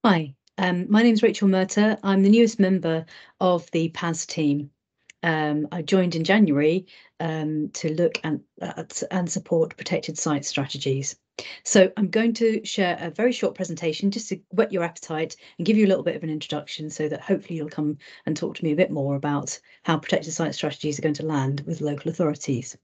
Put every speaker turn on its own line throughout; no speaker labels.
Hi, my name's Rachel Murter. I'm the newest member of the PAS team. I joined in January to look at and support protected site strategies. So I'm going to share a very short presentation just to whet your appetite and give you a little bit of an introduction so that hopefully you'll come and talk to me a bit more about how protected site strategies are going to land with local authorities.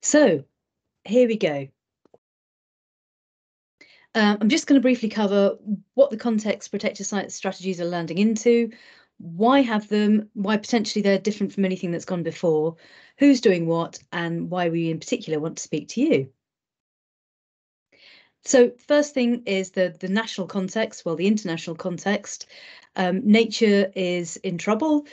So here we go. I'm just going to briefly cover what the context protected site strategies are landing into, why have them, why potentially they're different from anything that's gone before, who's doing what, and why we in particular want to speak to you. So first thing is the national context, well, the international context. Nature is in trouble.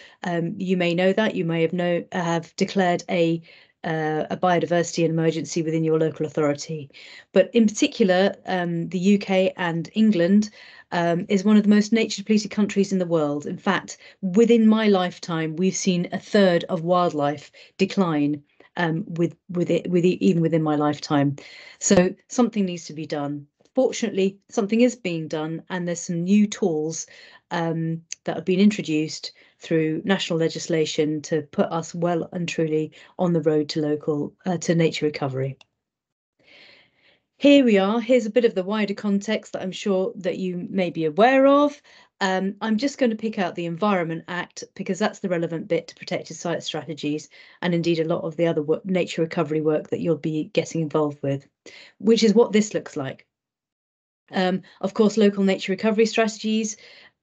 You may know that. You may have declared a biodiversity emergency within your local authority. But in particular, the UK and England is one of the most nature depleted countries in the world. In fact, within my lifetime, we've seen a third of wildlife decline even within my lifetime. So something needs to be done. Fortunately, something is being done, and there's some new tools that have been introduced through national legislation to put us well and truly on the road to nature recovery. Here we are. Here's a bit of the wider context that I'm sure that you may be aware of. I'm just going to pick out the Environment Act because that's the relevant bit to protected site strategies and indeed a lot of the other nature recovery work that you'll be getting involved with, which is what this looks like. Of course, local nature recovery strategies,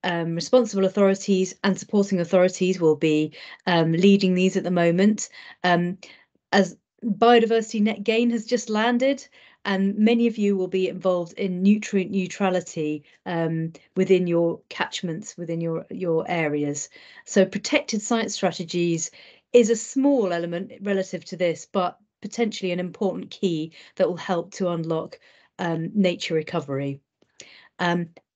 responsible authorities and supporting authorities will be leading these at the moment. As biodiversity net gain has just landed, and many of you will be involved in nutrient neutrality within your catchments, within your areas. So protected site strategies is a small element relative to this, but potentially an important key that will help to unlock nature recovery.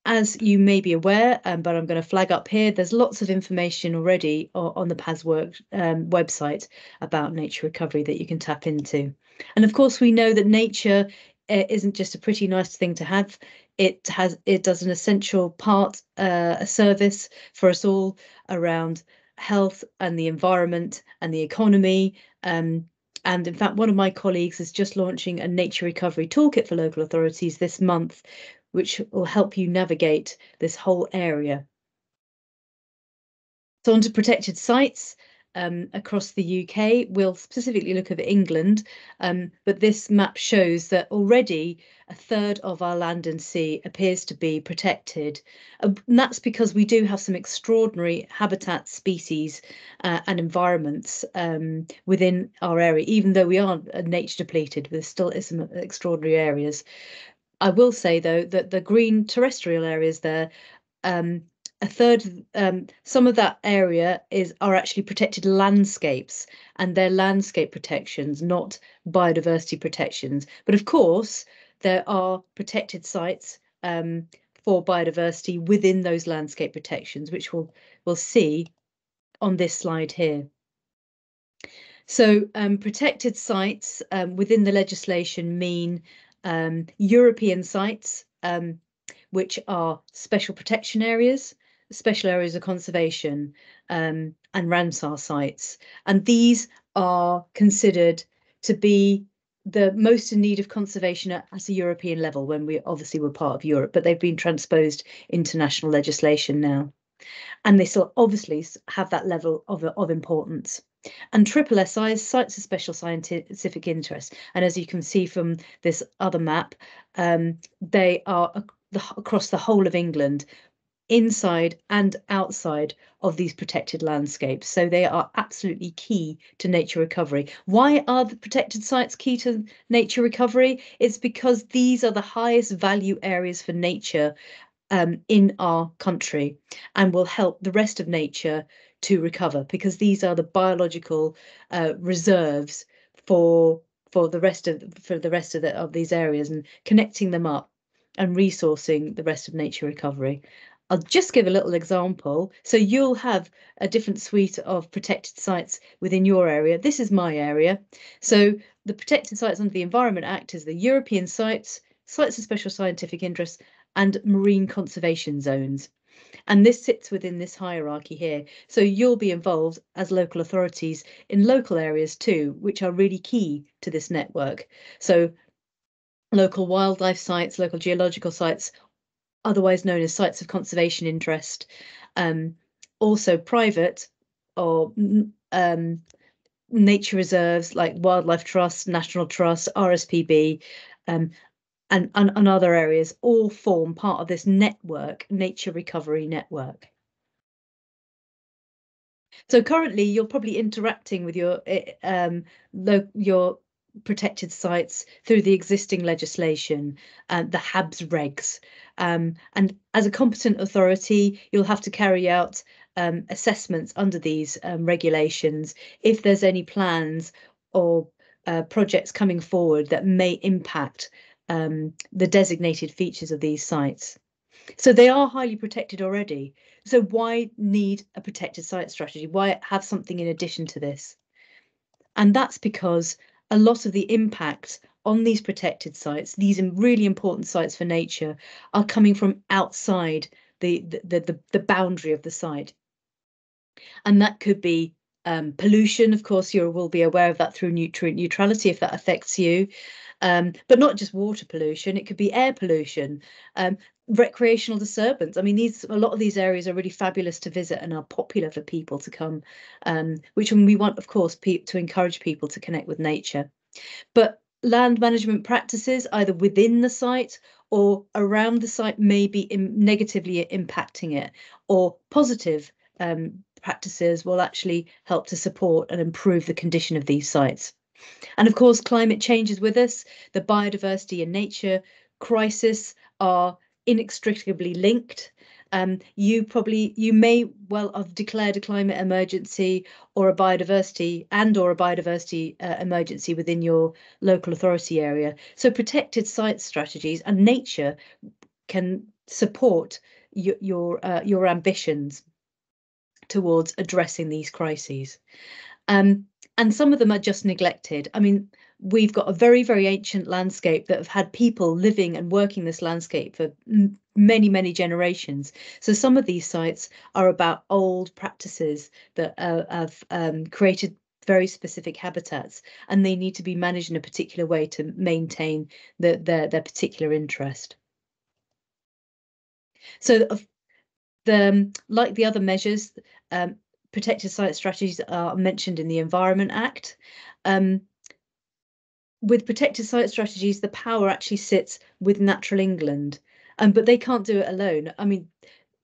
As you may be aware, but I'm going to flag up here, there's lots of information already on the PAS work website about nature recovery that you can tap into. And of course, we know that nature isn't just a pretty nice thing to have. It does an essential part, a service for us all around health and the environment and the economy. And in fact, one of my colleagues is just launching a nature recovery toolkit for local authorities this month, which will help you navigate this whole area. So onto protected sites across the UK. We'll specifically look at England, but this map shows that already a third of our land and sea appears to be protected. And that's because we do have some extraordinary habitat species and environments within our area, even though we are nature depleted, there still is some extraordinary areas. I will say, though, that the green terrestrial areas there, a third, some of that area are actually protected landscapes, and they're landscape protections, not biodiversity protections. But of course, there are protected sites for biodiversity within those landscape protections, which we'll see on this slide here. So protected sites within the legislation mean European sites, which are special protection areas, special areas of conservation, and Ramsar sites. And these are considered to be the most in need of conservation at a European level, when we obviously were part of Europe, but they've been transposed into national legislation now. And they still obviously have that level of importance. And triple SI is sites of special scientific interest. And as you can see from this other map, they are across the whole of England, inside and outside of these protected landscapes. So they are absolutely key to nature recovery. Why are the protected sites key to nature recovery? It's because these are the highest value areas for nature in our country, and will help the rest of nature to recover, because these are the biological reserves for the rest of these areas, and connecting them up and resourcing the rest of nature recovery. I'll just give a little example. So you'll have a different suite of protected sites within your area. This is my area. So the protected sites under the Environment Act is the European sites, sites of special scientific interest, and marine conservation zones. And this sits within this hierarchy here. So you'll be involved as local authorities in local areas too, which are really key to this network. So local wildlife sites, local geological sites, otherwise known as sites of conservation interest, also private or nature reserves like Wildlife Trust, National Trust, RSPB, and other areas all form part of this network, nature recovery network. So currently you're probably interacting with your protected sites through the existing legislation, the HABS regs. And as a competent authority, you'll have to carry out assessments under these regulations if there's any plans or projects coming forward that may impact the designated features of these sites. So they are highly protected already. So why need a protected site strategy? Why have something in addition to this? And that's because a lot of the impact on these protected sites, these really important sites for nature, are coming from outside the boundary of the site. And that could be pollution. Of course, you will be aware of that through nutrient neutrality if that affects you. But not just water pollution, it could be air pollution, recreational disturbance. I mean, a lot of these areas are really fabulous to visit and are popular for people to come, which we want, of course, to encourage people to connect with nature. But land management practices, either within the site or around the site, may be negatively impacting it, or positive practices will actually help to support and improve the condition of these sites. And of course, climate change is with us. The biodiversity and nature crisis are inextricably linked. You may well have declared a climate emergency or a biodiversity emergency within your local authority area. So protected site strategies and nature can support your ambitions towards addressing these crises. And some of them are just neglected. I mean, we've got a very, very ancient landscape that have had people living and working this landscape for many, many generations. So some of these sites are about old practices that have created very specific habitats, and they need to be managed in a particular way to maintain their particular interest. So like the other measures, protected site strategies are mentioned in the Environment Act. With protected site strategies, the power actually sits with Natural England, but they can't do it alone. I mean,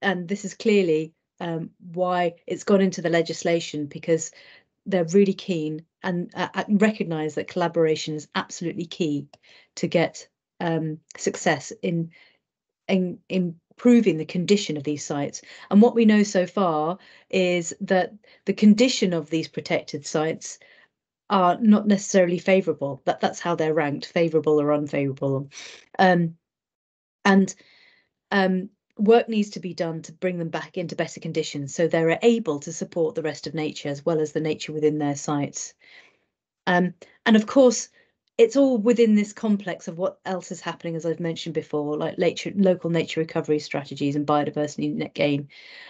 and this is clearly why it's gone into the legislation, because they're really keen and recognise that collaboration is absolutely key to get success in improving the condition of these sites. And what we know so far is that the condition of these protected sites are not necessarily favourable. That's how they're ranked, favourable or unfavourable. And work needs to be done to bring them back into better conditions so they're able to support the rest of nature as well as the nature within their sites. And of course, it's all within this complex of what else is happening, as I've mentioned before, like local nature recovery strategies and biodiversity net gain.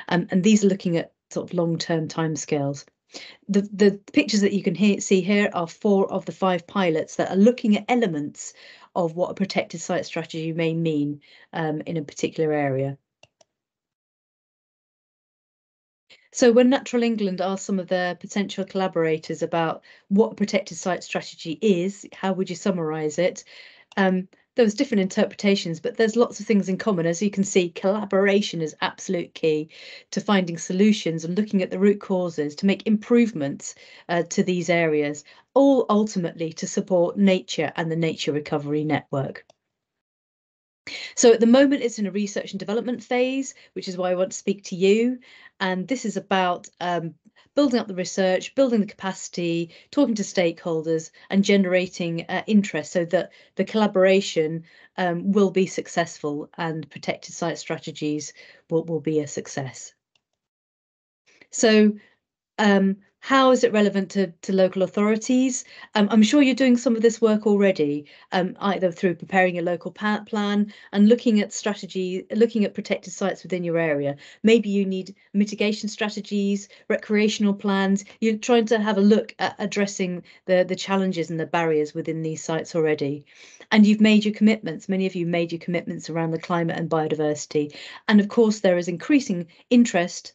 And these are looking at sort of long-term timescales. The pictures that you can see here are 4 of the 5 pilots that are looking at elements of what a protected site strategy may mean in a particular area. So when Natural England asked some of their potential collaborators about what a protected site strategy is, how would you summarise it? There was different interpretations, but there's lots of things in common. As you can see, collaboration is absolute key to finding solutions and looking at the root causes to make improvements to these areas, all ultimately to support nature and the nature recovery network. So at the moment, it's in a research and development phase, which is why I want to speak to you. And this is about building up the research, building the capacity, talking to stakeholders, and generating interest so that the collaboration will be successful and protected site strategies will be a success. So how is it relevant to local authorities? I'm sure you're doing some of this work already, either through preparing a local plan and looking at strategy, looking at protected sites within your area. Maybe you need mitigation strategies, recreational plans. You're trying to have a look at addressing the challenges and the barriers within these sites already. And you've made your commitments. Many of you made your commitments around the climate and biodiversity. And of course, there is increasing interest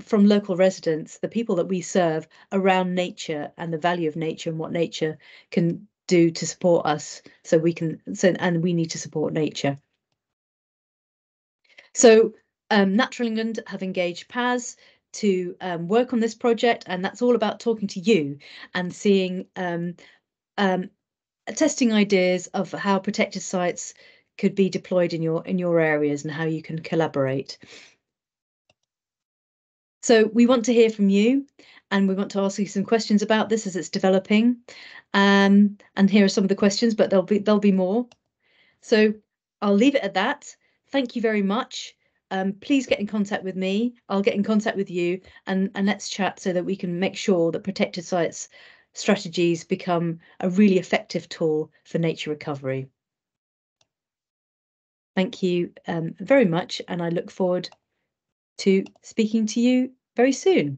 from local residents, the people that we serve, around nature and the value of nature and what nature can do to support us. And we need to support nature. So Natural England have engaged PAS to work on this project, and that's all about talking to you and seeing testing ideas of how protected sites could be deployed in your areas and how you can collaborate. So we want to hear from you, and we want to ask you some questions about this as it's developing. And here are some of the questions, but there'll be more. So I'll leave it at that. Thank you very much. Please get in contact with me. I'll get in contact with you, and let's chat so that we can make sure that protected sites strategies become a really effective tool for nature recovery. Thank you very much, and I look forward to speaking to you very soon.